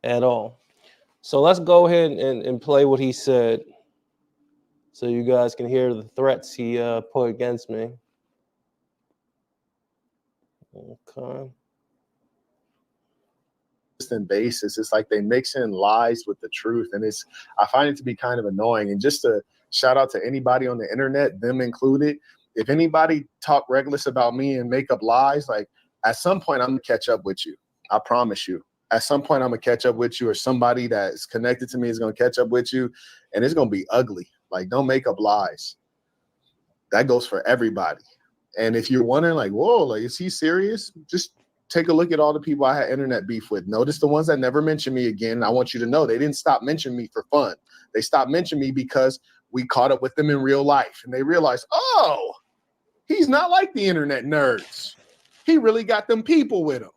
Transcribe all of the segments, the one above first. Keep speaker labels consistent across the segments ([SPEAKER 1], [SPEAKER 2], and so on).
[SPEAKER 1] at all. So let's go ahead and play what he said so you guys can hear the threats he put against me. Okay.
[SPEAKER 2] Basis. It's like they mix in lies with the truth. And I find it to be kind of annoying. And just to shout out to anybody on the internet, them included, if anybody talk reckless about me and make up lies, like at some point I'm gonna catch up with you. I promise you. At some point I'm gonna catch up with you, or somebody that's connected to me is gonna catch up with you, and it's gonna be ugly. Like, don't make up lies. That goes for everybody. And if you're wondering, like, whoa, like, is he serious? Just take a look at all the people I had internet beef with. Notice the ones that never mention me again. I want you to know they didn't stop mentioning me for fun. They stopped mentioning me because we caught up with them in real life. And they realized, oh, he's not like the internet nerds. He really got them people with him.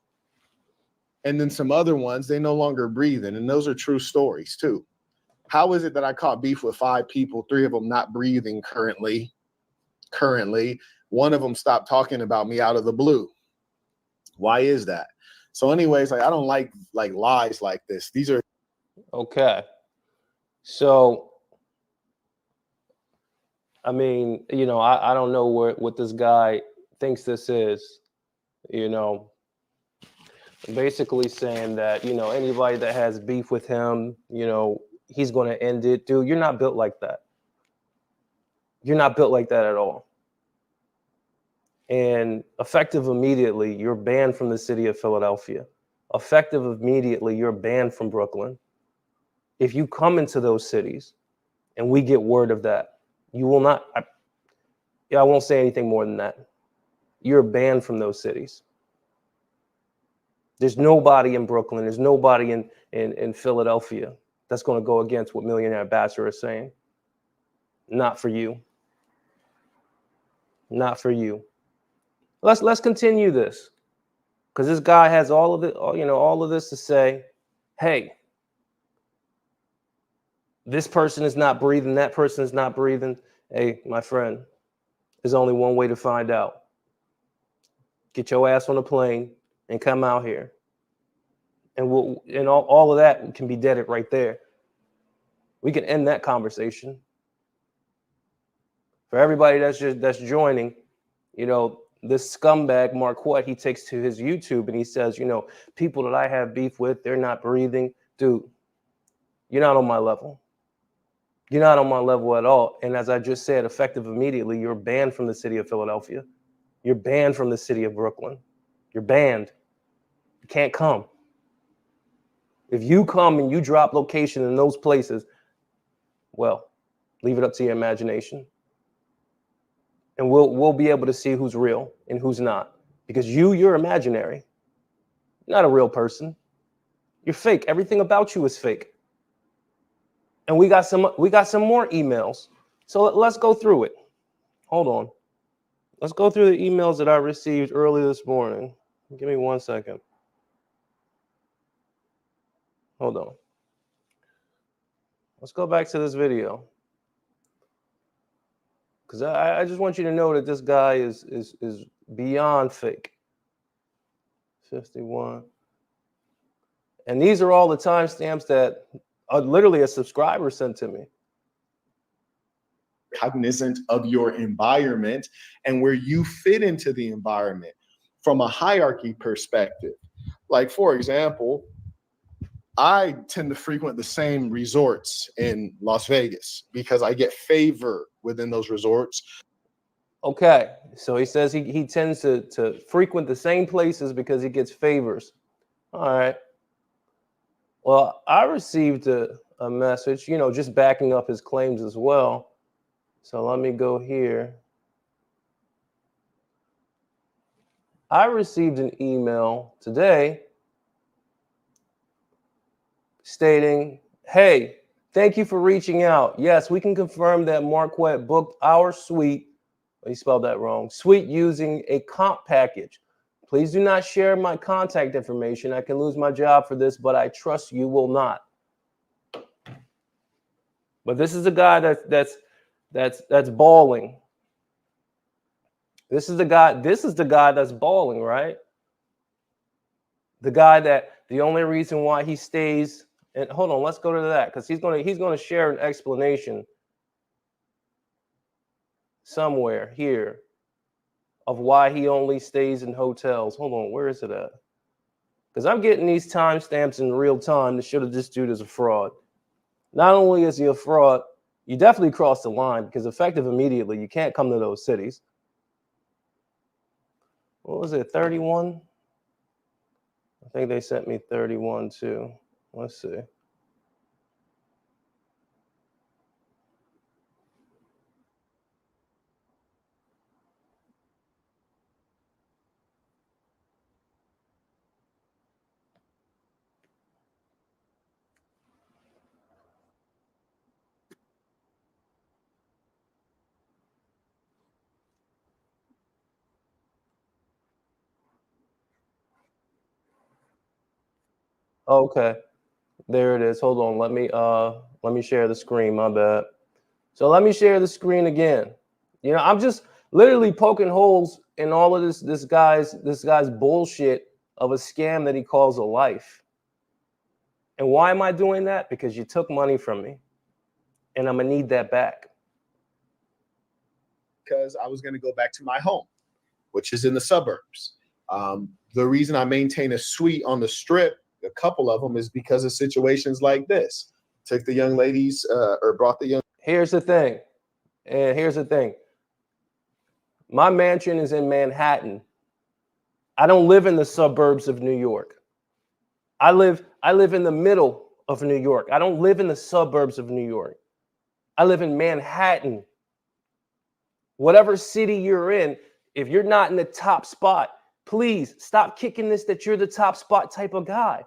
[SPEAKER 2] And then some other ones, they no longer breathing. And those are true stories too. How is it that I caught beef with 5 people, 3 of them not breathing currently? One of them stopped talking about me out of the blue. Why is that? So anyways, like, I don't like lies like this. These are
[SPEAKER 1] okay. So I mean, I don't know what this guy thinks this is, basically saying that, anybody that has beef with him, he's going to end it. Dude, you're not built like that. You're not built like that at all. And effective immediately, you're banned from the city of Philadelphia. Effective immediately, you're banned from Brooklyn. If you come into those cities and we get word of that, you will not, I won't say anything more than that. You're banned from those cities. There's nobody in Brooklyn, there's nobody in Philadelphia that's going to go against what Millionaire Bachelor is saying. Not for you. Not for you. Let's continue this, because this guy has all of it, all of this to say. Hey, this person is not breathing, that person is not breathing. Hey, my friend, there's only one way to find out. Get your ass on a plane and come out here. And all of that can be deaded right there. We can end that conversation. For everybody that's joining, this scumbag Marquette, he takes to his YouTube and he says, people that I have beef with, they're not breathing. Dude, you're not on my level. You're not on my level at all. And as I just said, effective immediately, you're banned from the city of Philadelphia. You're banned from the city of Brooklyn. You're banned. You can't come. If you come and you drop location in those places, well, leave it up to your imagination. And we'll be able to see who's real and who's not. Because you're imaginary. You're not a real person. You're fake. Everything about you is fake. And we got some more emails. So let's go through it. Hold on. Let's go through the emails that I received early this morning. Give me 1 second. Hold on. Let's go back to this video. Because I just want you to know that this guy is beyond fake. 51. And these are all the timestamps that literally a subscriber sent to me.
[SPEAKER 2] Cognizant of your environment and where you fit into the environment from a hierarchy perspective. Like, for example, I tend to frequent the same resorts in Las Vegas because I get favor within those resorts.
[SPEAKER 1] Okay, so he says he tends to frequent the same places because he gets favors. All right. Well, I received a message, just backing up his claims as well. So let me go here. I received an email today stating, hey, thank you for reaching out. Yes, we can confirm that Marquette booked our suite. He spelled that wrong. Suite using a comp package. Please do not share my contact information. I can lose my job for this, but I trust you will not. But this is the guy that's bawling. This is the guy that's bawling, right? The guy that The only reason why he stays, and hold on, let's go to that, because he's gonna share an explanation somewhere here of why he only stays in hotels. Hold on, where is it at? Because I'm getting these timestamps in real time to show that this dude is a fraud. Not only is he a fraud, you definitely crossed the line, because effective immediately, you can't come to those cities. What was it, 31? I think they sent me 31 too. Let's see. Okay, there it is. Hold on, let me share the screen. My bad. So let me share the screen again. You know, I'm just literally poking holes in all of this guy's bullshit of a scam that he calls a life. And why am I doing that? Because you took money from me, and I'm gonna need that back.
[SPEAKER 2] Because I was going to go back to my home, which is in the suburbs. The reason I maintain a suite on the strip, a couple of them, is because of situations like this. Took the young ladies or brought the young.
[SPEAKER 1] Here's the thing. And here's the thing. My mansion is in Manhattan. I don't live in the suburbs of New York. I live in the middle of New York. I don't live in the suburbs of New York. I live in Manhattan. Whatever city you're in, if you're not in the top spot, please stop kicking this that you're the top spot type of guy.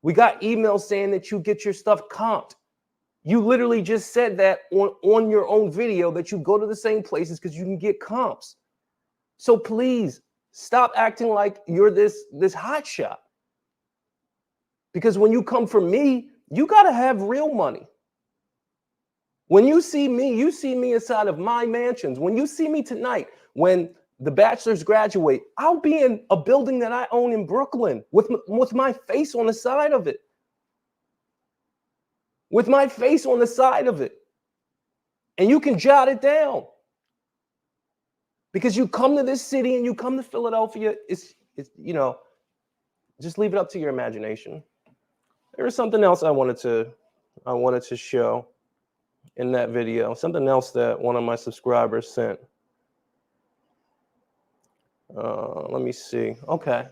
[SPEAKER 1] We got emails saying that you get your stuff comped. You literally just said that on your own video that you go to the same places because you can get comps. So please stop acting like you're this hot shot. Because when you come for me, you got to have real money. When you see me inside of my mansions. When you see me tonight, when the bachelors graduate, I'll be in a building that I own in Brooklyn with my face on the side of it. With my face on the side of it. And you can jot it down. Because you come to this city and you come to Philadelphia, it's you know, just leave it up to your imagination. There was something else I wanted to show in that video. Something else that one of my subscribers sent. Let me see. Okay.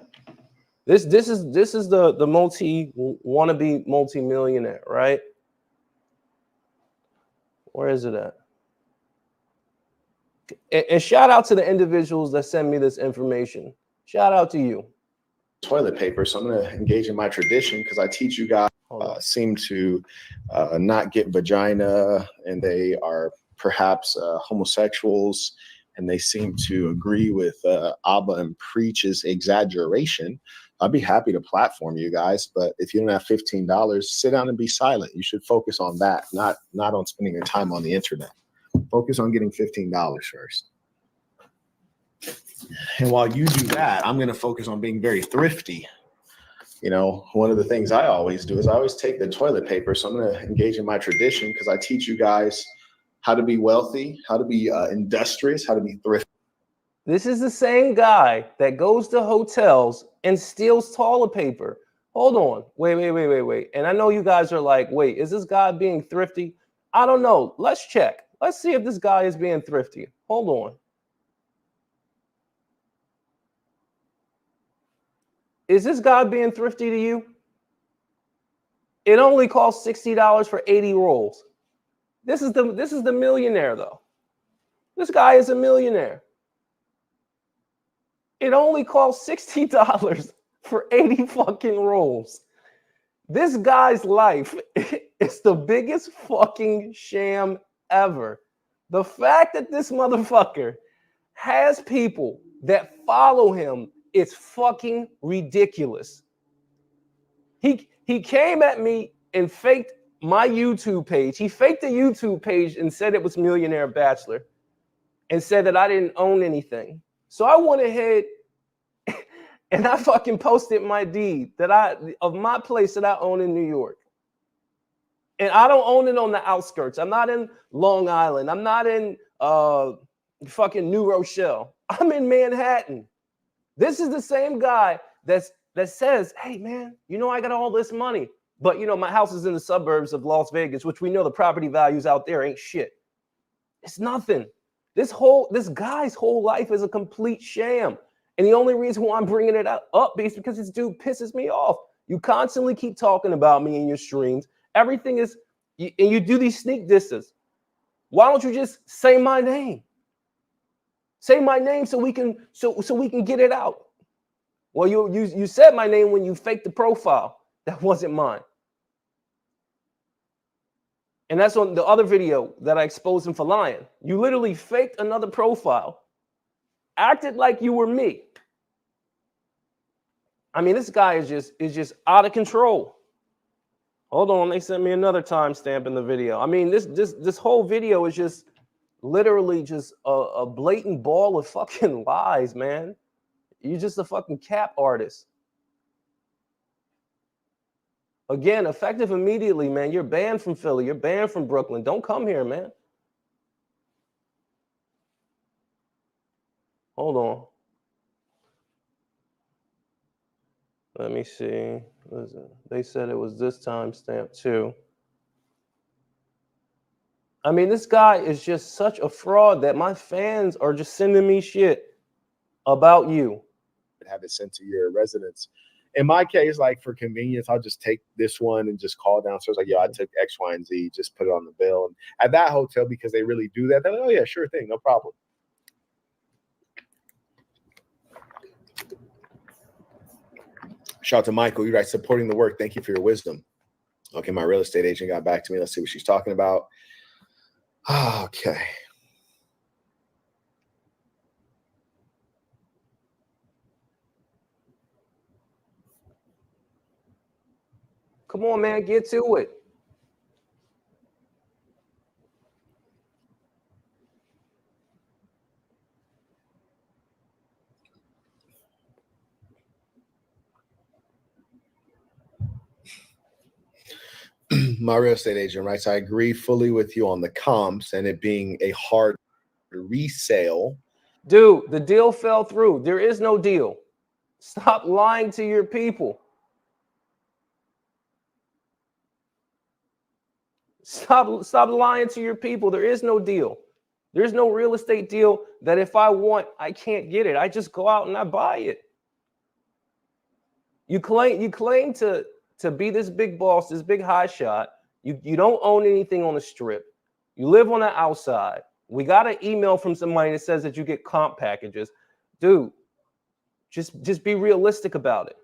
[SPEAKER 1] This is the wannabe multi-millionaire, right? Where is it at? And shout out to the individuals that send me this information. Shout out to you.
[SPEAKER 2] Toilet paper. So I'm going to engage in my tradition because I teach you guys seem to not get vagina, and they are perhaps homosexuals, and they seem to agree with Abba and Preach's exaggeration. I'd be happy to platform you guys, but if you don't have $15, sit down and be silent. You should focus on that, not on spending your time on the internet. Focus on getting $15 first. And while you do that, I'm going to focus on being very thrifty. You know, one of the things I always do is I always take the toilet paper. So I'm going to engage in my tradition because I teach you guys how to be wealthy, how to be industrious, how to be thrifty.
[SPEAKER 1] This is the same guy that goes to hotels and steals toilet paper. Hold on. Wait. And I know you guys are like, wait, is this guy being thrifty? I don't know. Let's check. Let's see if this guy is being thrifty. Hold on. Is this guy being thrifty to you? It only costs $60 for 80 rolls. This is the millionaire though. This guy is a millionaire. It only costs $60 for 80 fucking rolls. This guy's life is the biggest fucking sham ever. The fact that this motherfucker has people that follow him is fucking ridiculous. He came at me and faked my YouTube page. He faked the YouTube page and said it was Millionaire Bachelor and said that I didn't own anything. So I went ahead And I fucking posted my deed of my place that I own in New York. And I don't own it on the outskirts. I'm not in Long Island. I'm not in fucking New Rochelle. I'm in Manhattan. This is the same guy that says, hey, man, you know, I got all this money. But, you know, my house is in the suburbs of Las Vegas, which we know the property values out there ain't shit. It's nothing. This guy's whole life is a complete sham. And the only reason why I'm bringing it up is because this dude pisses me off. You constantly keep talking about me in your streams. Everything is, and you do these sneak disses. Why don't you just say my name? Say my name so we can get it out. Well, you said my name when you faked the profile. That wasn't mine. And that's on the other video that I exposed him for lying. You literally faked another profile, acted like you were me. I mean, this guy is just out of control. Hold on, they sent me another timestamp in the video. I mean, this whole video is just literally just a blatant ball of fucking lies, man. You're just a fucking cap artist. Again, effective immediately, man. You're banned from Philly. You're banned from Brooklyn. Don't come here, man. Hold on. Let me see. They said it was this timestamp too. I mean, this guy is just such a fraud that my fans are just sending me shit about you.
[SPEAKER 2] Have it sent to your residence. In my case, like for convenience, I'll just take this one and just call downstairs like, yo, I took X, Y, and Z, just put it on the bill. And at that hotel, because they really do that, they're like, oh yeah, sure thing, no problem. Shout out to Michael. You're right, supporting the work. Thank you for your wisdom. Okay, my real estate agent got back to me. Let's see what she's talking about. Okay.
[SPEAKER 1] Come on, man, get to it.
[SPEAKER 2] My real estate agent writes, I agree fully with you on the comps and it being a hard resale.
[SPEAKER 1] Dude, the deal fell through. There is no deal. Stop lying to your people. Stop lying to your people. There is no deal. There's no real estate deal that if I want, I can't get it. I just go out and I buy it. You claim to be this big boss, this big high shot. You don't own anything on the strip. You live on the outside. We got an email from somebody that says that you get comp packages. Dude, just be realistic about it.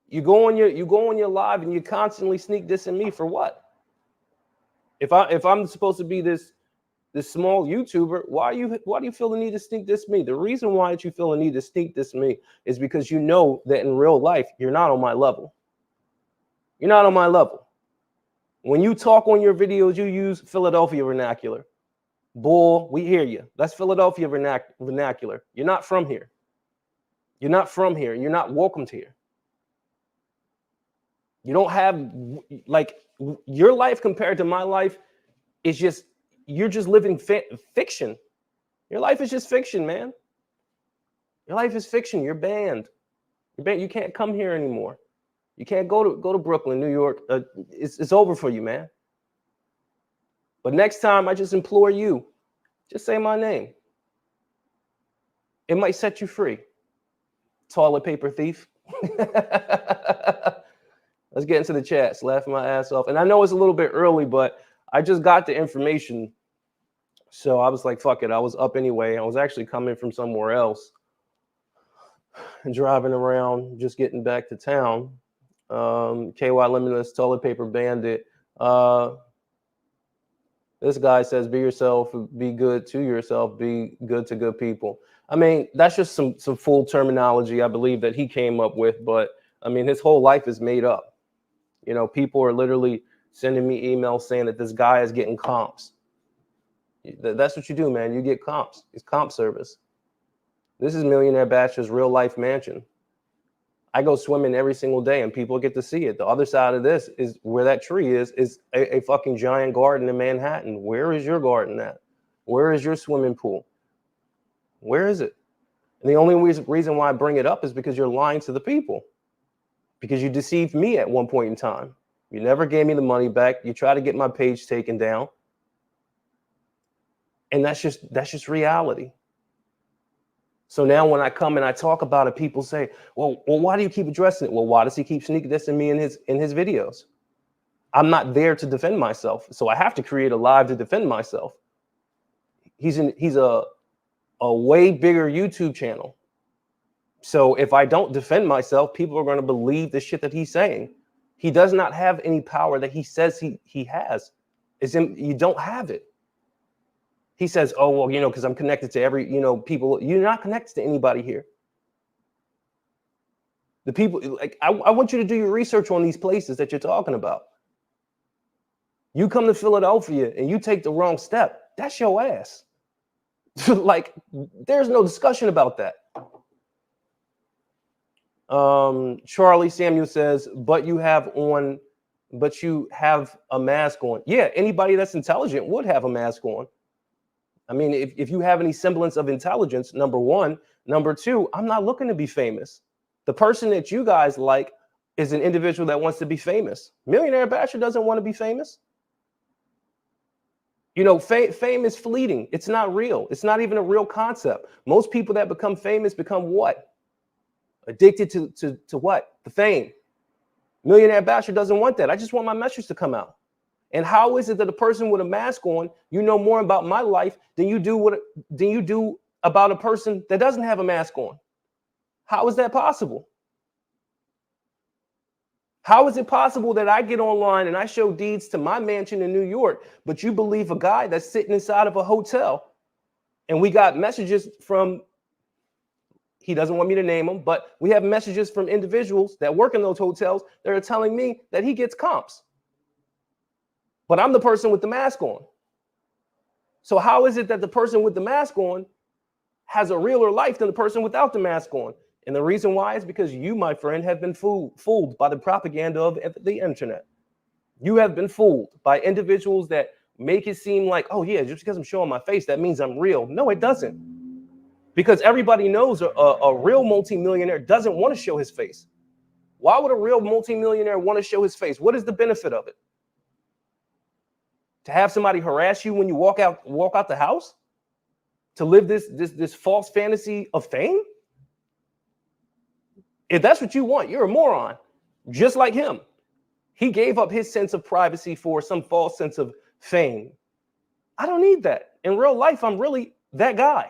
[SPEAKER 1] You go on your live and you constantly sneak dissing me for what? If I'm supposed to be this small YouTuber, why do you feel the need to sneak diss me? The reason why you feel the need to sneak diss me is because you know that in real life you're not on my level. You're not on my level. When you talk on your videos, you use Philadelphia vernacular. Bull, we hear you. That's Philadelphia vernacular. You're not from here. You're not from here. You're not welcomed here. You don't have, like, your life compared to my life is just, you're just living fiction. Your life is just fiction, man. Your life is fiction. You're banned. You can't come here anymore. You can't go to Brooklyn, New York. It's over for you, man. But next time, I just implore you, just say my name. It might set you free. Toilet paper thief. Let's get into the chats. Laughing my ass off. And I know it's a little bit early, but I just got the information. So I was like, fuck it. I was up anyway. I was actually coming from somewhere else and driving around, just getting back to town. KY Limitless, toilet paper bandit. This guy says, be yourself, be good to yourself, be good to good people. I mean, that's just some full terminology I believe that he came up with. But I mean, his whole life is made up. You know, people are literally sending me emails saying that this guy is getting comps. That's what you do, man. You get comps. It's comp service. This is Millionaire Bachelor's real life mansion. I go swimming every single day and people get to see it. The other side of this is where that tree is a fucking giant garden in Manhattan. Where is your garden at? Where is your swimming pool? Where is it? And the only reason why I bring it up is because you're lying to the people. Because you deceived me at one point in time. You never gave me the money back. You tried to get my page taken down. And that's just reality. So now when I come and I talk about it, people say, well, why do you keep addressing it? Well, why does he keep sneak dissing me in his videos? I'm not there to defend myself. So I have to create a live to defend myself. He's a way bigger YouTube channel. So if I don't defend myself, people are going to believe the shit that he's saying. He does not have any power that he says he has. You don't have it. He says, oh, well, because I'm connected to every, people. You're not connected to anybody here. The people, like, I want you to do your research on these places that you're talking about. You come to Philadelphia and you take the wrong step. That's your ass. Like, there's no discussion about that. Charlie Samuel says, but you have a mask on. Yeah, anybody that's intelligent would have a mask on. I mean, if you have any semblance of intelligence, number one. Number two, I'm not looking to be famous. The person that you guys like is an individual that wants to be famous. Millionaire Bachelor doesn't want to be famous. Fame is fleeting. It's not real. It's not even a real concept. Most people that become famous become what? Addicted to what? The fame. Millionaire Bachelor doesn't want that. I just want my message to come out. And how is it that a person with a mask on, you know more about my life than you do about a person that doesn't have a mask on? How is that possible? How is it possible that I get online and I show deeds to my mansion in New York, but you believe a guy that's sitting inside of a hotel? And we got messages from, he doesn't want me to name them, but we have messages from individuals that work in those hotels that are telling me that he gets comps. But I'm the person with the mask on. So how is it that the person with the mask on has a realer life than the person without the mask on? And the reason why is because you, my friend, have been fooled by the propaganda of the internet. You have been fooled by individuals that make it seem like, oh yeah, just because I'm showing my face, that means I'm real. No, it doesn't. Because everybody knows a real multimillionaire doesn't want to show his face. Why would a real multimillionaire want to show his face? What is the benefit of it? To have somebody harass you when you walk out the house? To live this false fantasy of fame? If that's what you want, you're a moron. Just like him. He gave up his sense of privacy for some false sense of fame. I don't need that. In real life, I'm really that guy.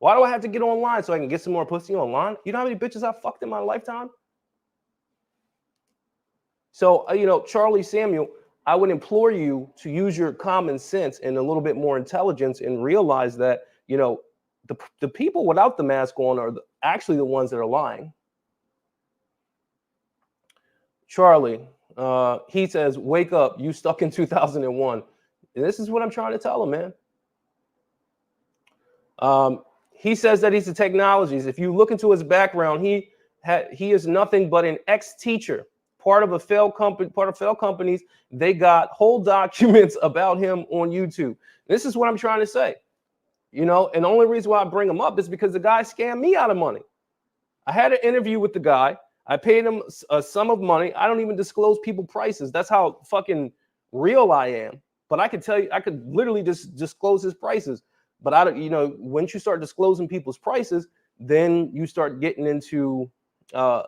[SPEAKER 1] Why do I have to get online so I can get some more pussy online? You know how many bitches I fucked in my lifetime? So, Charlie Samuel, I would implore you to use your common sense and a little bit more intelligence and realize that, the people without the mask on are actually the ones that are lying. Charlie, he says, wake up, you stuck in 2001. And this is what I'm trying to tell him, man. He says that he's a technologist. If you look into his background, he is nothing but an ex-teacher. Part of failed companies, they got whole documents about him on YouTube. This is what I'm trying to say. And the only reason why I bring him up is because the guy scammed me out of money. I had an interview with the guy. I paid him a sum of money. I don't even disclose people prices. That's how fucking real I am. But I could tell you, I could literally just disclose his prices. But once you start disclosing people's prices, then you start getting into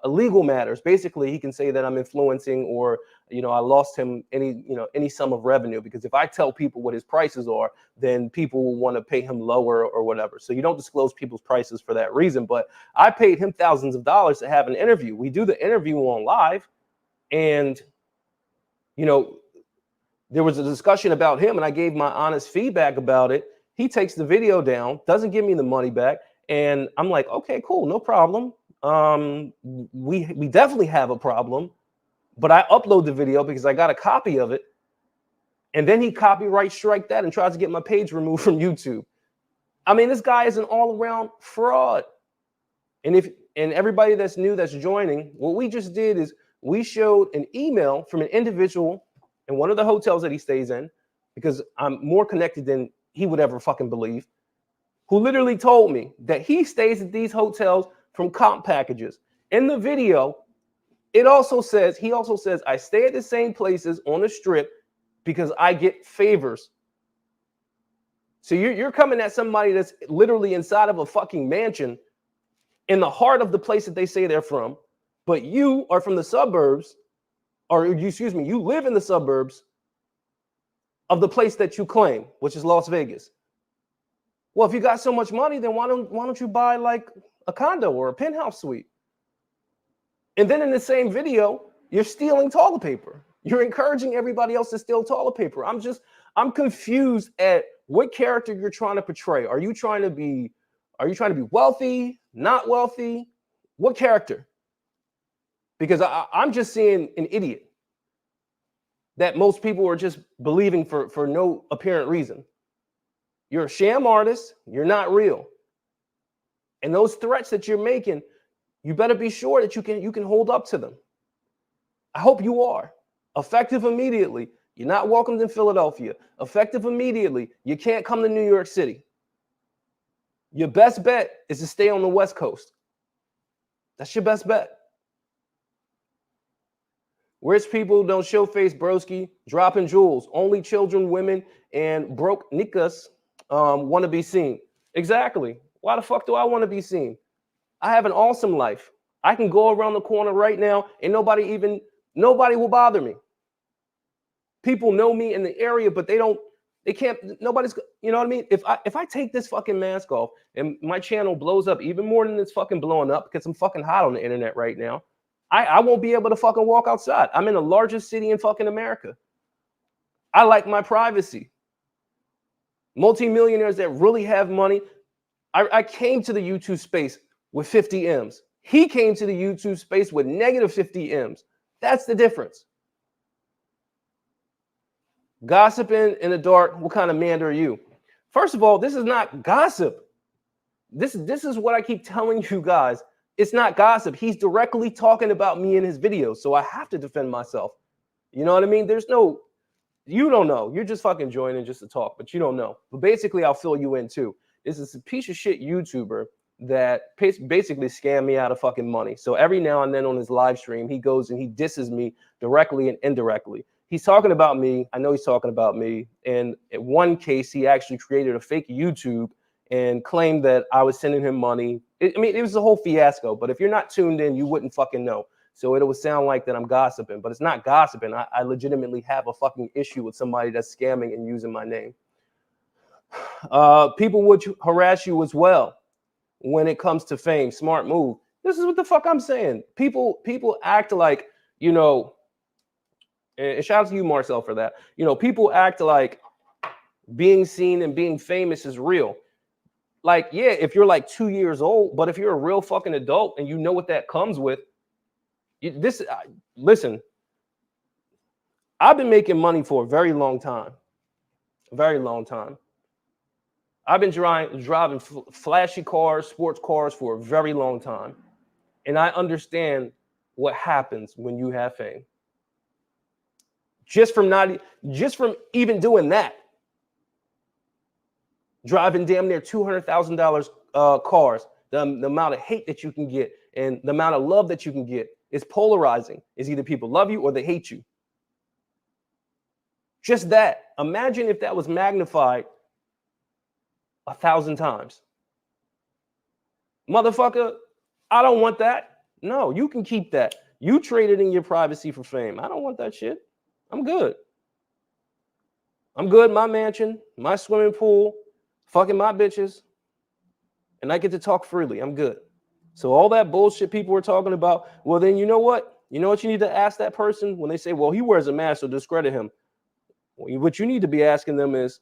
[SPEAKER 1] illegal matters. Basically, he can say that I'm influencing, or I lost him any sum of revenue, because if I tell people what his prices are, then people will want to pay him lower or whatever. So you don't disclose people's prices for that reason. But I paid him thousands of dollars to have an interview. We do the interview on live, and there was a discussion about him, and I gave my honest feedback about it. He takes the video down, doesn't give me the money back, and I'm like, okay, cool, no problem. We definitely have a problem, but I upload the video because I got a copy of it. And then he copyright strike that and tries to get my page removed from YouTube. I mean, this guy is an all-around fraud. And everybody that's new that's joining, what we just did is we showed an email from an individual in one of the hotels that he stays in, because I'm more connected than he would ever fucking believe, who literally told me that he stays at these hotels from comp packages. In the video, he also says, I stay at the same places on the strip because I get favors. So you're coming at somebody that's literally inside of a fucking mansion in the heart of the place that they say they're from, but you are from the suburbs, or excuse me, you live in the suburbs of the place that you claim, which is Las Vegas. Well, if you got so much money, then why don't you buy like a condo or a penthouse suite? And then in the same video, you're stealing toilet paper. You're encouraging everybody else to steal toilet paper. I'm confused at what character you're trying to portray. Are you trying to be wealthy, not wealthy? What character? Because I'm just seeing an idiot that most people are just believing for no apparent reason. You're a sham artist. You're not real. And those threats that you're making, you better be sure that you can hold up to them. I hope you are. Effective immediately. You're not welcomed in Philadelphia. Effective immediately. You can't come to New York City. Your best bet is to stay on the West Coast. That's your best bet. Rich people don't show face, broski, dropping jewels. Only children, women, and broke niggas want to be seen. Exactly. Why the fuck do I want to be seen? I have an awesome life. I can go around the corner right now and nobody will bother me. People know me in the area, but nobody's, you know what I mean? If I take this fucking mask off and my channel blows up even more than it's fucking blowing up because I'm fucking hot on the internet right now, I won't be able to fucking walk outside. I'm in the largest city in fucking America. I like my privacy. Multi-millionaires that really have money. I came to the YouTube space with 50 M's. He came to the YouTube space with negative 50 M's. That's the difference. Gossiping in the dark, what kind of man are you? First of all, this is not gossip. This is what I keep telling you guys. It's not gossip. He's directly talking about me in his videos, so I have to defend myself. You know what I mean? You don't know. You're just fucking joining just to talk, but you don't know. But basically, I'll fill you in too. This is a piece of shit YouTuber that basically scammed me out of fucking money. So every now and then on his live stream, he goes and he disses me directly and indirectly. He's talking about me. I know he's talking about me. And in one case, he actually created a fake YouTube and claimed that I was sending him money. It was a whole fiasco. But if you're not tuned in, you wouldn't fucking know. So it would sound like that I'm gossiping, but it's not gossiping. I legitimately have a fucking issue with somebody that's scamming and using my name. People would harass you as well when it comes to fame. Smart move. This is what the fuck I'm saying. People act like, you know, and shout out to you, Marcel, for that. You know, people act like being seen and being famous is real. Like, yeah, if you're like 2 years old, but if you're a real fucking adult and you know what that comes with, listen, I've been making money for a very long time. A very long time. I've been driving flashy cars, sports cars for a very long time. And I understand what happens when you have fame. Just from even doing that. Driving damn near $200,000 cars, the amount of hate that you can get and the amount of love that you can get is polarizing. Is either people love you or they hate you. Just that. Imagine if that was magnified 1,000 times. Motherfucker, I don't want that. No, you can keep that. You traded in your privacy for fame. I don't want that shit. I'm good. I'm good. My mansion, my swimming pool, fucking my bitches, and I get to talk freely. I'm good. So all that bullshit people were talking about, well, then you know what? You know what you need to ask that person when they say, well, he wears a mask, so discredit him. Well, what you need to be asking them is,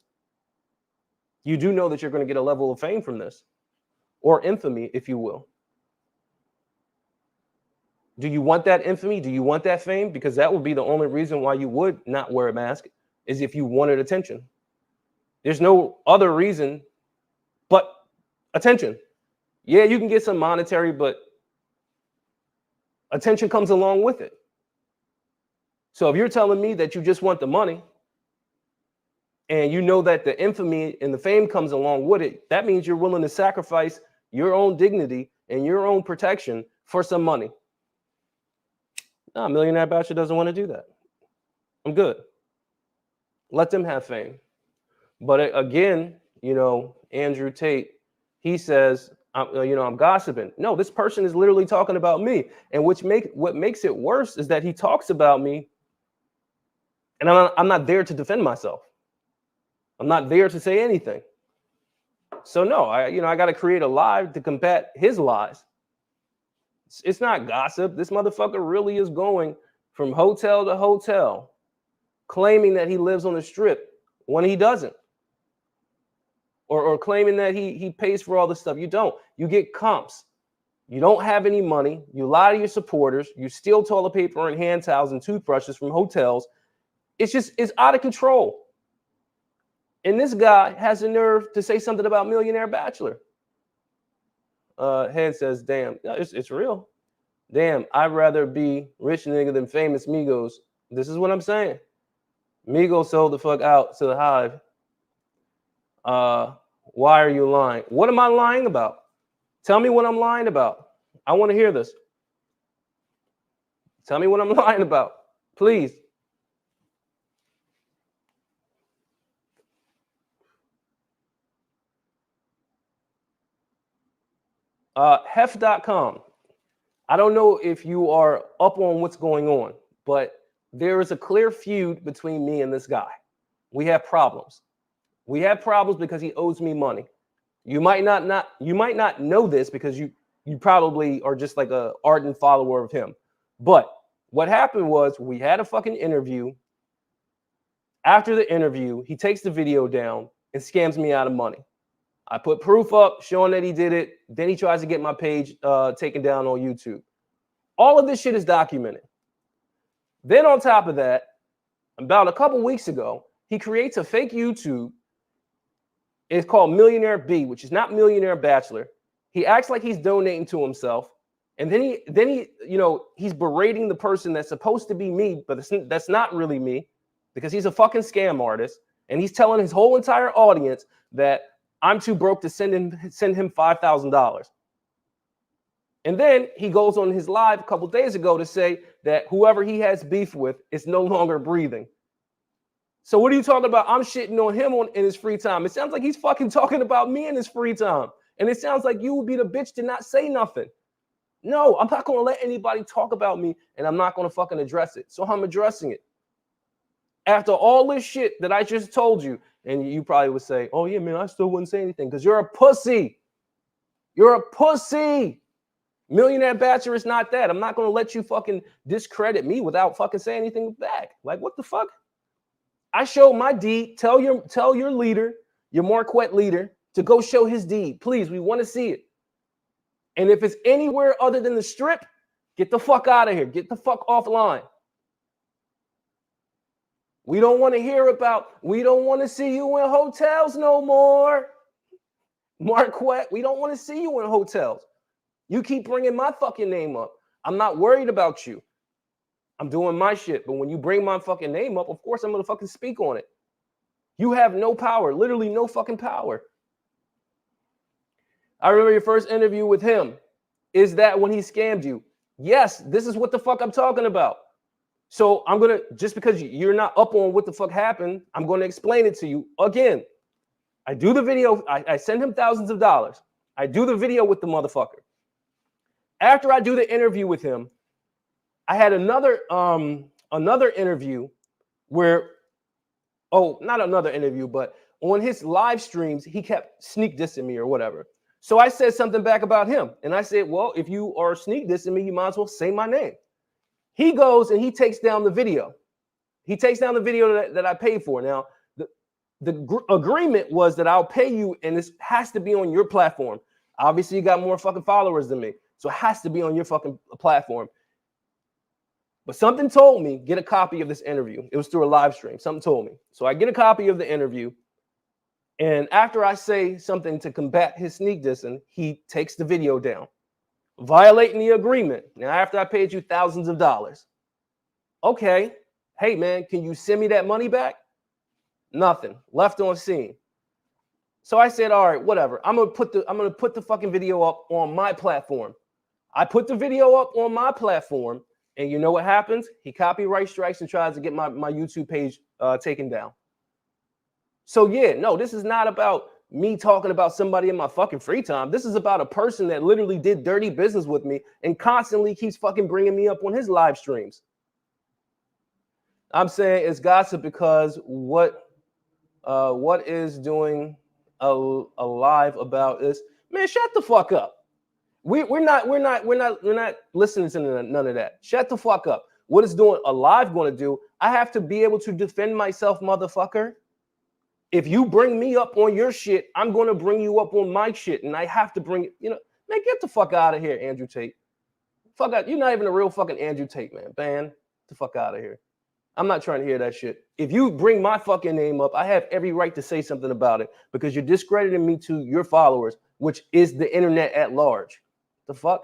[SPEAKER 1] you do know that you're going to get a level of fame from this, or infamy, if you will. Do you want that infamy? Do you want that fame? Because that would be the only reason why you would not wear a mask, is if you wanted attention. There's no other reason But attention. Yeah, you can get some monetary, but attention comes along with it. So if you're telling me that you just want the money and you know that the infamy and the fame comes along with it, that means you're willing to sacrifice your own dignity and your own protection for some money. No, Millionaire Bachelor doesn't want to do that. I'm good. Let them have fame. But again, Andrew Tate, he says, I'm gossiping. No, this person is literally talking about me. And what makes it worse is that he talks about me, and I'm not there to defend myself. I'm not there to say anything. So no, I got to create a lie to combat his lies. It's not gossip. This motherfucker really is going from hotel to hotel, claiming that he lives on the strip when he doesn't. Or claiming that he pays for all this stuff. You don't. You get comps. You don't have any money. You lie to your supporters. You steal toilet paper and hand towels and toothbrushes from hotels. It's out of control. And this guy has the nerve to say something about Millionaire Bachelor. Head says, damn, it's real. Damn, I'd rather be rich nigga than famous Migos. This is what I'm saying. Migos sold the fuck out to the Hive. Why are you lying? What am I lying about? Tell me what I'm lying about. I want to hear this. Tell me what I'm lying about, please. Hef.com. I don't know if you are up on what's going on, but there is a clear feud between me and this guy. We have problems. We have problems because he owes me money. You might not know this because you probably are just like a ardent follower of him. But what happened was we had a fucking interview. After the interview, he takes the video down and scams me out of money. I put proof up showing that he did it. Then he tries to get my page taken down on YouTube. All of this shit is documented. Then on top of that, about a couple weeks ago, he creates a fake YouTube. It's called Millionaire B, which is not Millionaire Bachelor. He acts like he's donating to himself. And then he he's berating the person that's supposed to be me, but that's not really me because he's a fucking scam artist. And he's telling his whole entire audience that I'm too broke to send him $5,000. And then he goes on his live a couple days ago to say that whoever he has beef with is no longer breathing. So what are you talking about? I'm shitting on him in his free time. It sounds like he's fucking talking about me in his free time. And it sounds like you would be the bitch to not say nothing. No, I'm not going to let anybody talk about me, and I'm not going to fucking address it. So I'm addressing it. After all this shit that I just told you, and you probably would say, oh, yeah, man, I still wouldn't say anything because you're a pussy. You're a pussy. Millionaire Bachelor is not that. I'm not going to let you fucking discredit me without fucking saying anything back. Like, what the fuck? I showed my deed. Tell your leader, your Marquette leader, to go show his deed. Please, we want to see it. And if it's anywhere other than the strip, get the fuck out of here. Get the fuck offline. We don't want to see you in hotels no more. Marquette, we don't want to see you in hotels. You keep bringing my fucking name up. I'm not worried about you. I'm doing my shit. But when you bring my fucking name up, of course I'm going to fucking speak on it. You have no power, literally no fucking power. I remember your first interview with him. Is that when he scammed you? Yes, this is what the fuck I'm talking about. So I'm going to, just because you're not up on what the fuck happened, I'm going to explain it to you again. I do the video. I send him thousands of dollars. I do the video with the motherfucker. After I do the interview with him, I had another interview where, not another interview, but on his live streams, he kept sneak dissing me or whatever. So I said something back about him. And I said, well, if you are sneak dissing me, you might as well say my name. He goes and he takes down the video. He takes down the video that I paid for. Now, the agreement was that I'll pay you and this has to be on your platform. Obviously, you got more fucking followers than me. So it has to be on your fucking platform. But something told me, get a copy of this interview. It was through a live stream. Something told me. So I get a copy of the interview. And after I say something to combat his sneak dissing, he takes the video down, violating the agreement. Now, after I paid you thousands of dollars, okay, hey man, can you send me that money back? Nothing, left on scene. So I said, all right, whatever. I'm gonna put the fucking video up on my platform. I put the video up on my platform, and you know what happens? He copyright strikes and tries to get my YouTube page taken down. So yeah, no, this is not about me talking about somebody in my fucking free time. This is about a person that literally did dirty business with me and constantly keeps fucking bringing me up on his live streams. I'm saying it's gossip because what is doing a live about this? Man, shut the fuck up. We're not listening to none of that. Shut the fuck up. What is doing a live going to do? I have to be able to defend myself, motherfucker. If you bring me up on your shit, I'm going to bring you up on my shit, and I have to bring it. You know, man, get the fuck out of here, Andrew Tate. Fuck out. You're not even a real fucking Andrew Tate, man. Ban the fuck out of here. I'm not trying to hear that shit. If you bring my fucking name up, I have every right to say something about it because you're discrediting me to your followers, which is the internet at large. The fuck?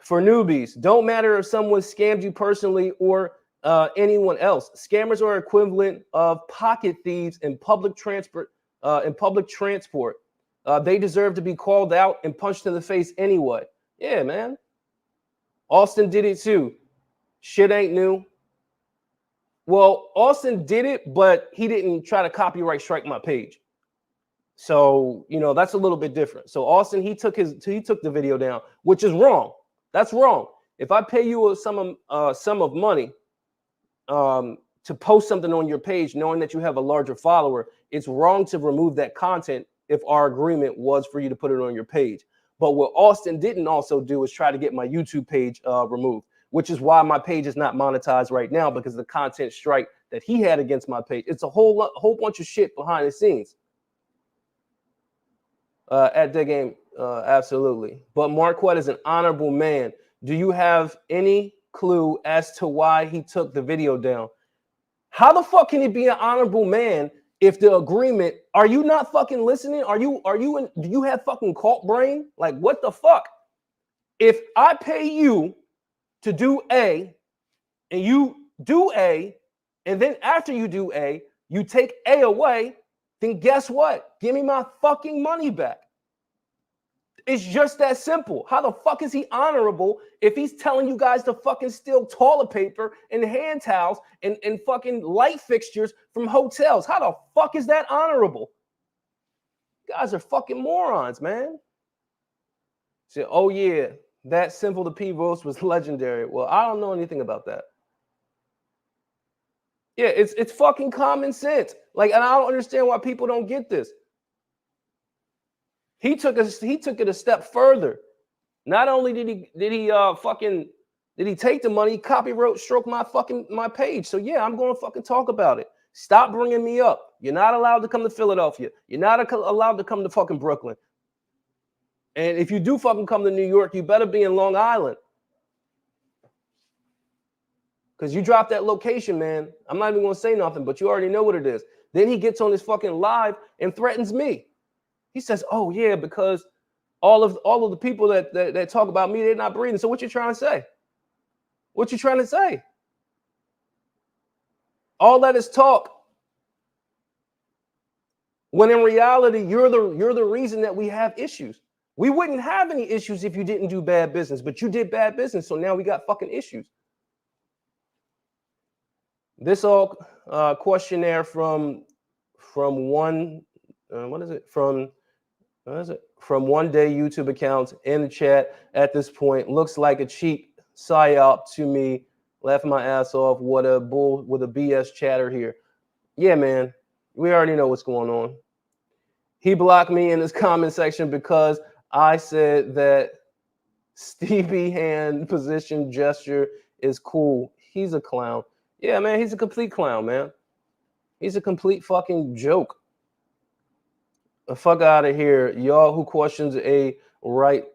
[SPEAKER 1] For newbies, don't matter if someone scammed you personally or anyone else. Scammers are equivalent of pocket thieves in public transport. They deserve to be called out and punched in the face anyway. Yeah, man. Austin did it too. Shit ain't new. Well, Austin did it, but he didn't try to copyright strike my page. So, you know, that's a little bit different. So Austin, he took the video down, which is wrong. That's wrong. If I pay you a sum of money to post something on your page, knowing that you have a larger follower, it's wrong to remove that content if our agreement was for you to put it on your page. But what Austin didn't also do is try to get my YouTube page removed, which is why my page is not monetized right now, because of the content strike that he had against my page. It's a whole bunch of shit behind the scenes. At the game, absolutely. But Marquette is an honorable man. Do you have any clue as to why he took the video down? How the fuck can he be an honorable man if the agreement? Are you not fucking listening? Do you have fucking cult brain? Like, what the fuck? If I pay you to do A and you do A, and then after you do A, you take A away, then guess what? Give me my fucking money back. It's just that simple. How the fuck is he honorable if he's telling you guys to fucking steal toilet paper and hand towels and fucking light fixtures from hotels? How the fuck is that honorable? You guys are fucking morons, man. Say, oh yeah, that Simple to P roast was legendary. Well, I don't know anything about that. Yeah, it's fucking common sense. Like, and I don't understand why people don't get this. He took it a step further. Not only did he take the money, he copyright stroke my page. So yeah, I'm going to fucking talk about it. Stop bringing me up. You're not allowed to come to Philadelphia. You're not allowed to come to fucking Brooklyn. And if you do fucking come to New York, you better be in Long Island. Because you dropped that location, man. I'm not even going to say nothing, but you already know what it is. Then he gets on his fucking live and threatens me. He says, oh, yeah, because all of the people that talk about me, they're not breathing. So what you trying to say? What you trying to say? All that is talk. When in reality, you're the reason that we have issues. We wouldn't have any issues if you didn't do bad business, but you did bad business, so now we got fucking issues. This all questionnaire from one from one day YouTube accounts in the chat at this point looks like a cheap psyop to me. Laughing my ass off. What a bull with a BS chatter here. Yeah, man, we already know what's going on. He blocked me in his comment section because I said that Stevie hand position gesture is cool. He's a clown. Yeah, man, he's a complete clown, man. He's a complete fucking joke. Fuck out of here, y'all who questions a right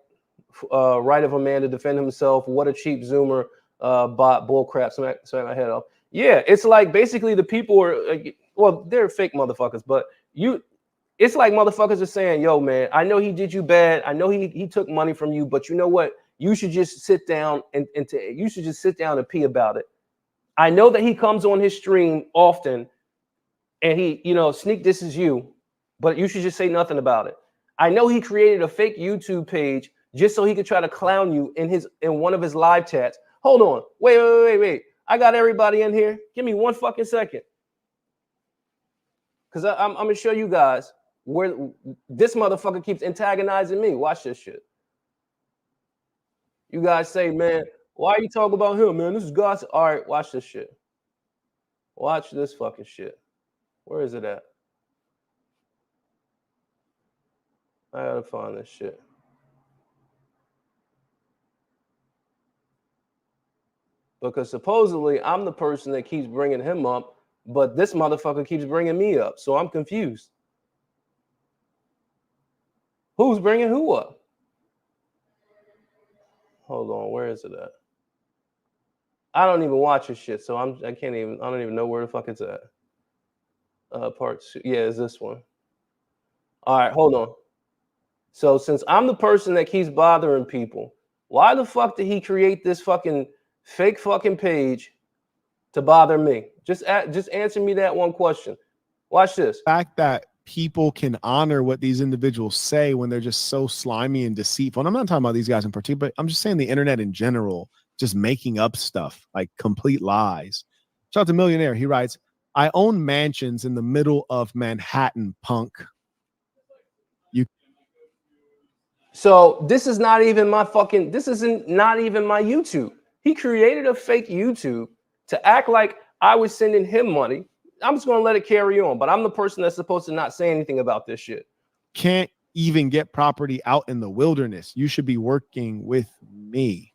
[SPEAKER 1] of a man to defend himself. What a cheap Zoomer bot bullcrap. Smack my head off. Yeah, it's like basically the people are well, they're fake motherfuckers, but it's like motherfuckers are saying, yo, man, I know he did you bad. I know he took money from you, but you know what? You should just sit down you should just sit down and pee about it. I know that he comes on his stream often and he, sneak disses you, but you should just say nothing about it. I know he created a fake YouTube page just so he could try to clown you in one of his live chats. Hold on. Wait. I got everybody in here. Give me 1 fucking second. Because I'm going to show you guys where this motherfucker keeps antagonizing me. Watch this shit. You guys say, man, why are you talking about him, man? This is gossip. All right, watch this shit. Watch this fucking shit. Where is it at? I gotta find this shit. Because supposedly I'm the person that keeps bringing him up, but this motherfucker keeps bringing me up. So I'm confused. Who's bringing who up? Hold on, where is it at? I don't even watch this shit, so I don't even know where the fuck it's at. Part 2. Yeah, it's this one. All right, hold on. So since I'm the person that keeps bothering people, why the fuck did he create this fucking fake fucking page to bother me? Just answer me that one question. Watch this.
[SPEAKER 3] The fact that people can honor what these individuals say when they're just so slimy and deceitful. And I'm not talking about these guys in particular, but I'm just saying the internet in general, just making up stuff, like complete lies. Shout out to Millionaire. He writes, I own mansions in the middle of Manhattan, punk.
[SPEAKER 1] So this is not even my fucking, this isn't not even my YouTube. He created a fake YouTube to act like I was sending him money. I'm just going to let it carry on, but I'm the person that's supposed to not say anything about this shit.
[SPEAKER 3] Can't even get property out in the wilderness. You should be working with me.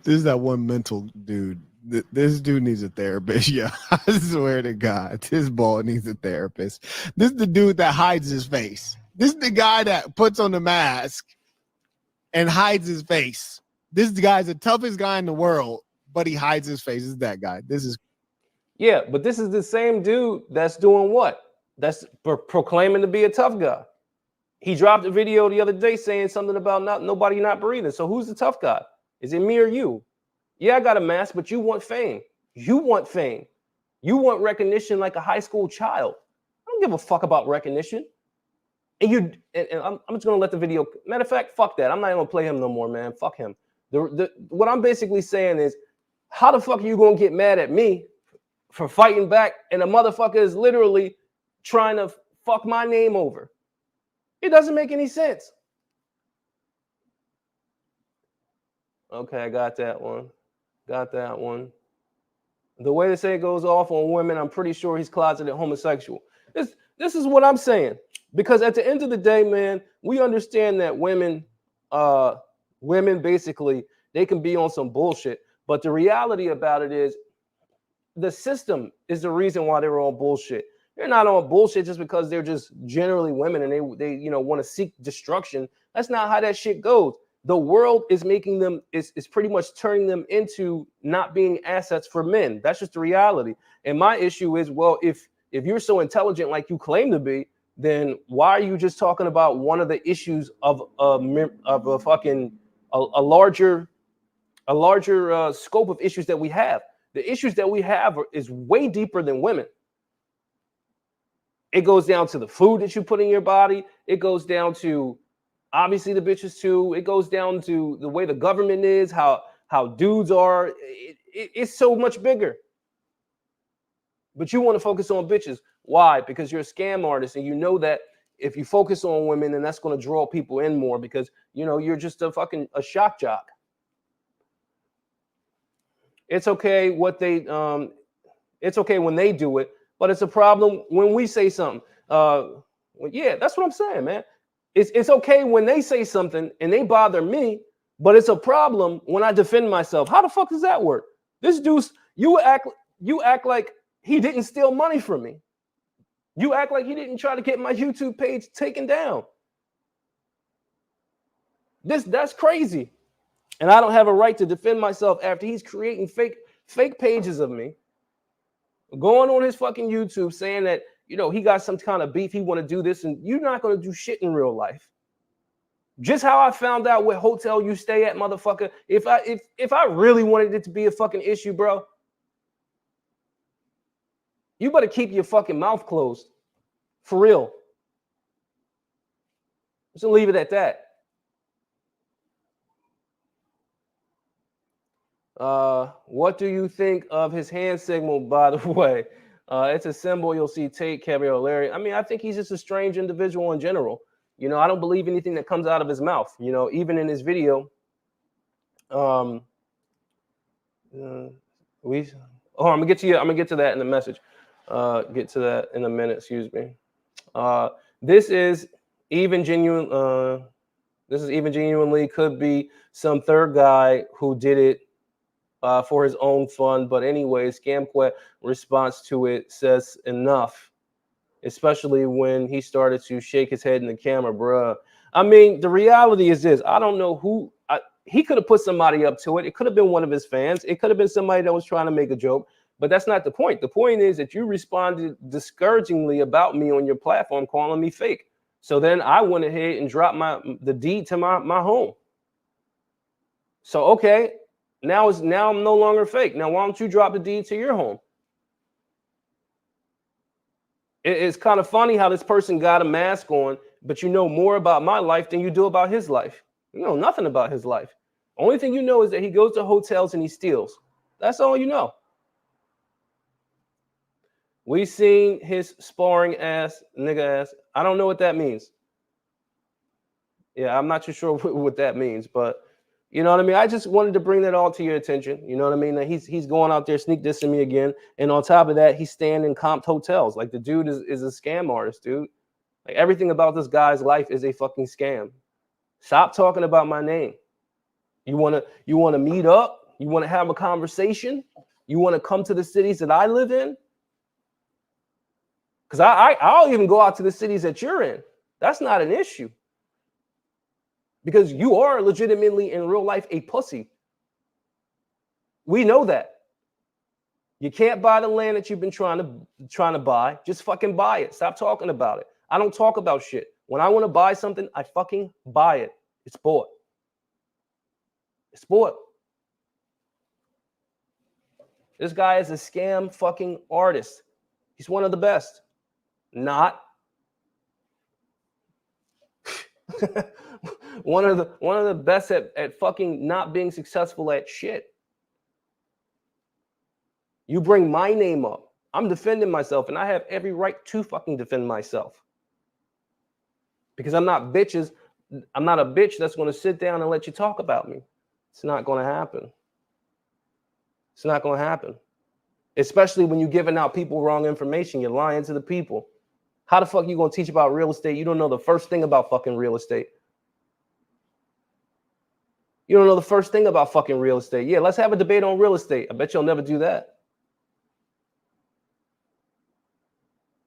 [SPEAKER 3] This is that one mental dude. This dude needs a therapist. Yeah, I swear to God, this ball needs a therapist. This is the dude that hides his face. This is the guy that puts on the mask and hides his face. This guy's the toughest guy in the world, but he hides his face. This is that guy. This is.
[SPEAKER 1] Yeah, but this is the same dude that's doing what? That's proclaiming to be a tough guy. He dropped a video the other day saying something about nobody not breathing. So who's the tough guy? Is it me or you? Yeah, I got a mask, but you want fame. You want fame. You want recognition like a high school child. I don't give a fuck about recognition. And I'm just gonna let the video. Matter of fact, fuck that. I'm not gonna play him no more, man. Fuck him. What I'm basically saying is, how the fuck are you gonna get mad at me for fighting back, and a motherfucker is literally trying to fuck my name over? It doesn't make any sense. Okay, I got that one. Got that one. The way they say it goes off on women, I'm pretty sure he's closeted homosexual. This is what I'm saying. Because at the end of the day, man, we understand that women basically, they can be on some bullshit. But the reality about it is the system is the reason why they're on bullshit. They're not on bullshit just because they're just generally women and they want to seek destruction. That's not how that shit goes. The world is making them, is pretty much turning them into not being assets for men. That's just the reality. And my issue is, well, if you're so intelligent like you claim to be, then why are you just talking about one of the issues of a fucking a larger scope of issues that we have? The issues that we have is way deeper than women. It goes down to the food that you put in your body. It goes down to obviously the bitches too. It goes down to the way the government is, how dudes are. It's so much bigger. But you want to focus on bitches. Why? Because you're a scam artist, and you know that if you focus on women, then that's going to draw people in more because you're just a shock jock. It's okay it's okay when they do it, but it's a problem when we say something. Yeah, that's what I'm saying, man. It's okay when they say something and they bother me, but it's a problem when I defend myself. How the fuck does that work? This dude, you act like he didn't steal money from me. You act like he didn't try to get my YouTube page taken down. That's crazy. And I don't have a right to defend myself after he's creating fake pages of me, going on his fucking YouTube saying that, you know, he got some kind of beef, he want to do this, and you're not going to do shit in real life. Just how I found out what hotel you stay at, motherfucker. If I really wanted it to be a fucking issue, bro, you better keep your fucking mouth closed. For real. Just leave it at that. What do you think of his hand signal, by the way? It's a symbol you'll see Tate, Caviar, Larry. I mean, I think he's just a strange individual in general. You know, I don't believe anything that comes out of his mouth. You know, even in his video, I'm gonna get to that in the message. Get to that in a minute. Excuse me. This is even genuinely could be some third guy who did it for his own fun. But anyway, Scamquet response to it says enough, especially when he started to shake his head in the camera, bruh. I mean, the reality is this. I don't know who. He could have put somebody up to it. It could have been one of his fans. It could have been somebody that was trying to make a joke. But that's not the point. The point is that you responded discouragingly about me on your platform, calling me fake. So then I went ahead and dropped the deed to my home. So, okay, now I'm no longer fake. Now, why don't you drop the deed to your home? It's kind of funny how this person got a mask on, but you know more about my life than you do about his life. You know nothing about his life. Only thing you know is that he goes to hotels and he steals. That's all you know. We seen his sparring ass, nigga ass. I don't know what that means. Yeah, I'm not too sure what that means, but you know what I mean? I just wanted to bring that all to your attention. You know what I mean? That he's going out there sneak dissing me again. And on top of that, he's staying in comped hotels. Like the dude is a scam artist, dude. Like everything about this guy's life is a fucking scam. Stop talking about my name. You wanna meet up? You wanna have a conversation? You wanna come to the cities that I live in? Because I'll even go out to the cities that you're in. That's not an issue. Because you are legitimately in real life a pussy. We know that. You can't buy the land that you've been trying to buy. Just fucking buy it. Stop talking about it. I don't talk about shit. When I want to buy something, I fucking buy it. It's bought. It's bought. This guy is a scam fucking artist. He's one of the best. Not. one of the best at fucking not being successful at shit. You bring my name up. I'm defending myself, and I have every right to fucking defend myself. Because I'm not a bitch that's going to sit down and let you talk about me. It's not going to happen. It's not going to happen. Especially when you're giving out people wrong information. You're lying to the people. How the fuck are you going to teach about real estate? You don't know the first thing about fucking real estate. You don't know the first thing about fucking real estate. Yeah, let's have a debate on real estate. I bet you'll never do that.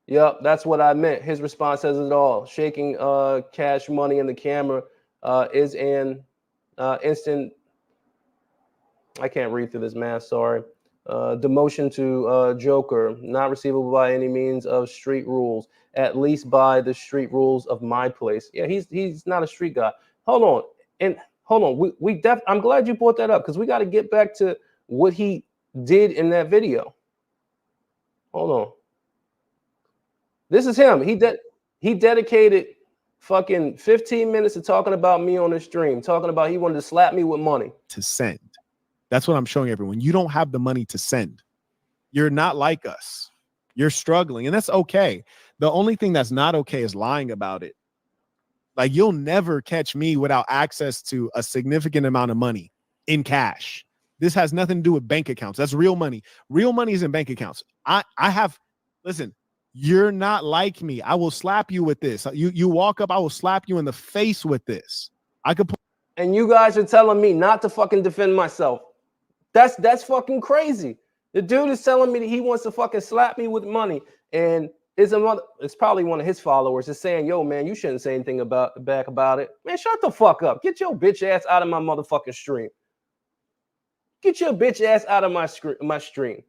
[SPEAKER 1] Yep, that's what I meant. His response says it all. Shaking cash money in the camera is an instant. I can't read through this math, sorry. Demotion to Joker, not receivable by any means of street rules, at least by the street rules of my place. Yeah, he's not a street guy. Hold on. I'm glad you brought that up because we got to get back to what he did in that video. Hold on. This is him. He dedicated fucking 15 minutes to talking about me on the stream, talking about he wanted to slap me with money.
[SPEAKER 3] To send. That's what I'm showing everyone. You don't have the money to send. You're not like us. You're struggling, and that's okay. The only thing that's not okay is lying about it. Like, you'll never catch me without access to a significant amount of money in cash. This has nothing to do with bank accounts. That's real money. Real money is in bank accounts. Listen, you're not like me. I will slap you with this. You walk up, I will slap you in the face with this.
[SPEAKER 1] And you guys are telling me not to fucking defend myself. That's fucking crazy. The dude is telling me that he wants to fucking slap me with money. And It's probably one of his followers is saying, yo, man, you shouldn't say anything back about it. Man, shut the fuck up. Get your bitch ass out of my motherfucking stream. Get your bitch ass out of my stream.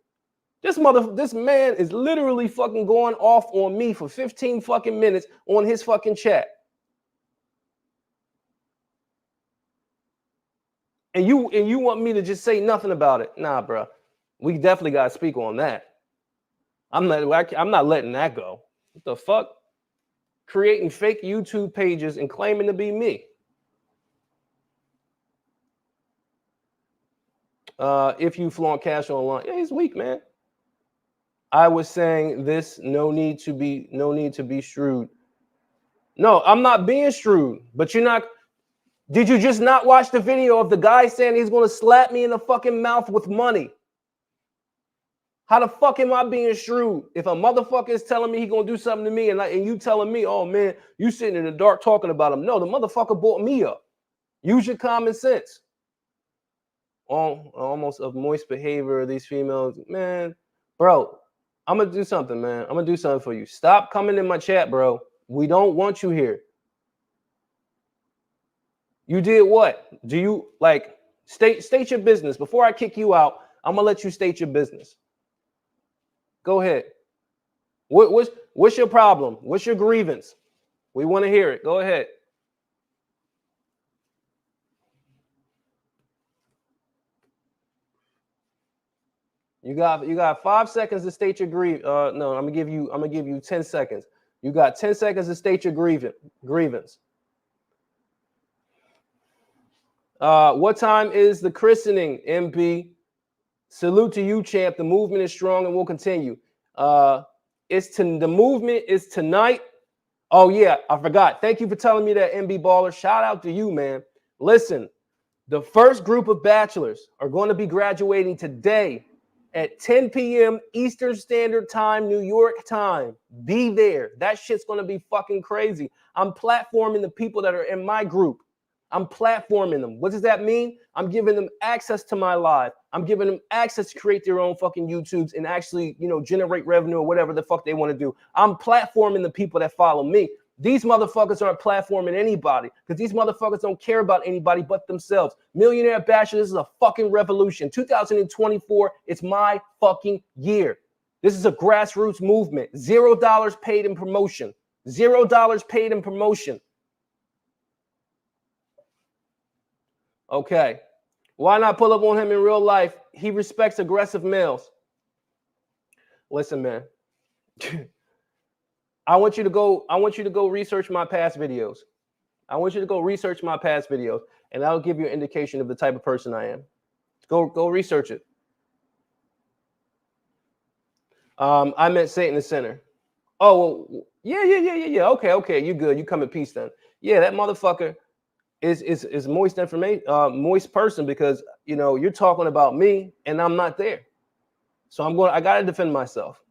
[SPEAKER 1] This man is literally fucking going off on me for 15 fucking minutes on his fucking chat. And you want me to just say nothing about it? Nah, bro. We definitely gotta speak on that. I'm not letting that go. What the fuck? Creating fake YouTube pages and claiming to be me. If you flaunt cash online, yeah, he's weak, man. I was saying this. No need to be shrewd. No, I'm not being shrewd. But you're not. Did you just not watch the video of the guy saying he's gonna slap me in the fucking mouth with money? How the fuck am I being shrewd if a motherfucker is telling me he's gonna do something to me and you telling me, oh man, you sitting in the dark talking about him? No, the motherfucker brought me up. Use your common sense. Almost of moist behavior of these females, man, bro. I'm gonna do something, man. I'm gonna do something for you. Stop coming in my chat, bro. We don't want you here. You did what? Do you like state your business before I kick you out? I'm gonna let you state your business. Go ahead. What's your problem? What's your grievance? We want to hear it. Go ahead. You got 5 seconds to state your grievance. No, I'm gonna give you 10 seconds. You got 10 seconds to state your grievance. What time is the christening, MP? Salute to you, champ. The movement is strong and will continue. The movement is tonight. Oh yeah, I forgot. Thank you for telling me that, MB Baller. Shout out to you, man. Listen, the first group of bachelors are going to be graduating today at 10 p.m. Eastern Standard Time, New York time. Be there. That shit's going to be fucking crazy. I'm platforming the people that are in my group. I'm platforming them. What does that mean? I'm giving them access to my live. I'm giving them access to create their own fucking YouTubes and actually, generate revenue or whatever the fuck they want to do. I'm platforming the people that follow me. These motherfuckers aren't platforming anybody because these motherfuckers don't care about anybody but themselves. Millionaire Bachelor, this is a fucking revolution. 2024, it's my fucking year. This is a grassroots movement. $0 paid in promotion. $0 paid in promotion. Okay. Why not pull up on him in real life? He respects aggressive males. Listen, man. I want you to go research my past videos. I want you to go research my past videos, and that'll give you an indication of the type of person I am. Go research it. I met Satan the Sinner. Oh, well, yeah. Okay. You good. You come in peace then. Yeah, that motherfucker is moist information, moist person because you're talking about me and I'm not there. So I gotta defend myself.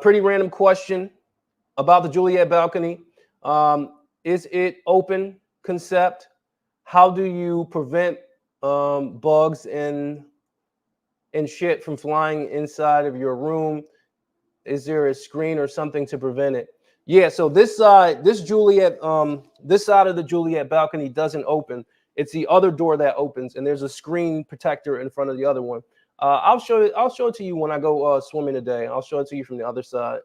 [SPEAKER 1] Pretty random question about the Juliet balcony. Is it open concept? How do you prevent bugs and shit from flying inside of your room? Is there a screen or something to prevent it? Yeah, so this side of the Juliet balcony doesn't open. It's the other door that opens, and there's a screen protector in front of the other one. I'll show it to you when I go swimming today. I'll show it to you from the other side.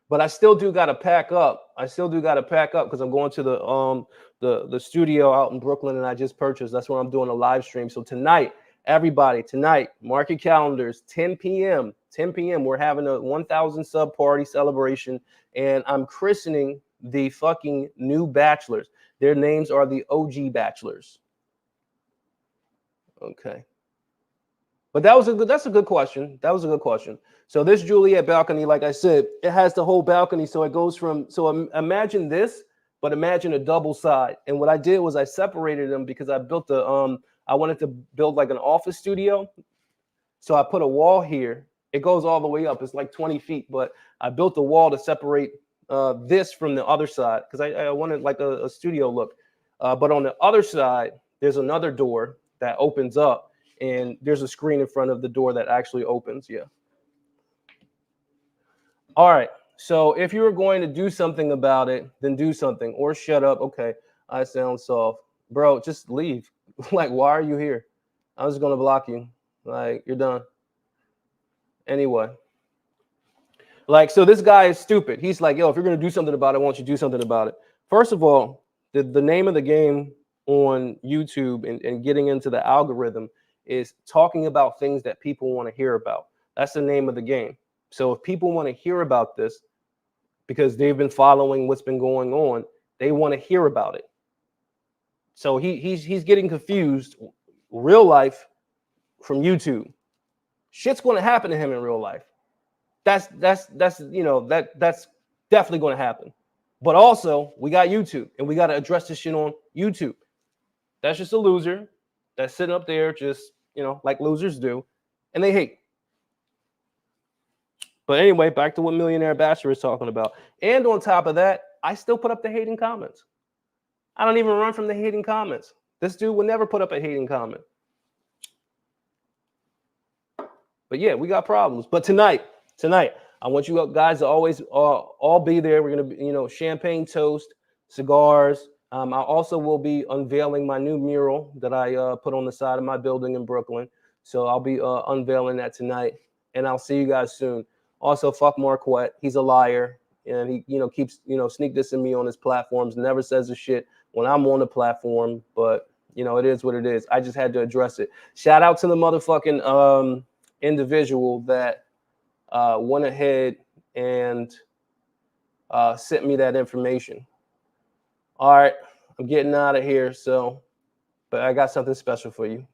[SPEAKER 1] But I still do got to pack up. Because I'm going to the studio out in Brooklyn, and I just purchased. That's where I'm doing a live stream. So tonight, everybody, mark your calendars, 10 p.m. 10 p.m. We're having a 1,000 sub party celebration, and I'm christening the fucking new bachelors. Their names are the OG bachelors. Okay. But that's a good question. That was a good question. So this Juliet balcony, like I said, it has the whole balcony. So it goes imagine this, but imagine a double side. And what I did was I separated them because I built I wanted to build like an office studio. So I put a wall here. It goes all the way up. It's like 20 feet, but I built a wall to separate this from the other side because I wanted like a studio look. But on the other side, there's another door that opens up, and there's a screen in front of the door that actually opens. Yeah. All right. So if you were going to do something about it, then do something or shut up. Okay. I sound soft. Bro, just leave. Like, why are you here? I'm just going to block you. Like, you're done. Anyway. Like, so this guy is stupid. He's like, yo, if you're going to do something about it, why don't you do something about it? First of all, the name of the game on YouTube and getting into the algorithm is talking about things that people want to hear about. That's the name of the game. So if people want to hear about this because they've been following what's been going on, they want to hear about it. So he's getting confused real life from YouTube. Shit's going to happen to him in real life. That's that's definitely going to happen. But also, we got YouTube, and we got to address this shit on YouTube. That's just a loser that's sitting up there, just like losers do, and they hate. But anyway, back to what Millionaire Bachelor is talking about. And on top of that, I still put up the hating comments. I don't even run from the hating comments. This dude would never put up a hating comment. But yeah, we got problems. But tonight, I want you guys to always all be there. We're gonna, champagne toast, cigars. I also will be unveiling my new mural that I put on the side of my building in Brooklyn. So I'll be unveiling that tonight, and I'll see you guys soon. Also, fuck Marquette. He's a liar, and he keeps sneak dissing me on his platforms. Never says a shit when I'm on the platform, but it is what it is. I just had to address it. Shout out to the motherfucking individual that went ahead and sent me that information. All right, I'm getting out of here, but I got something special for you.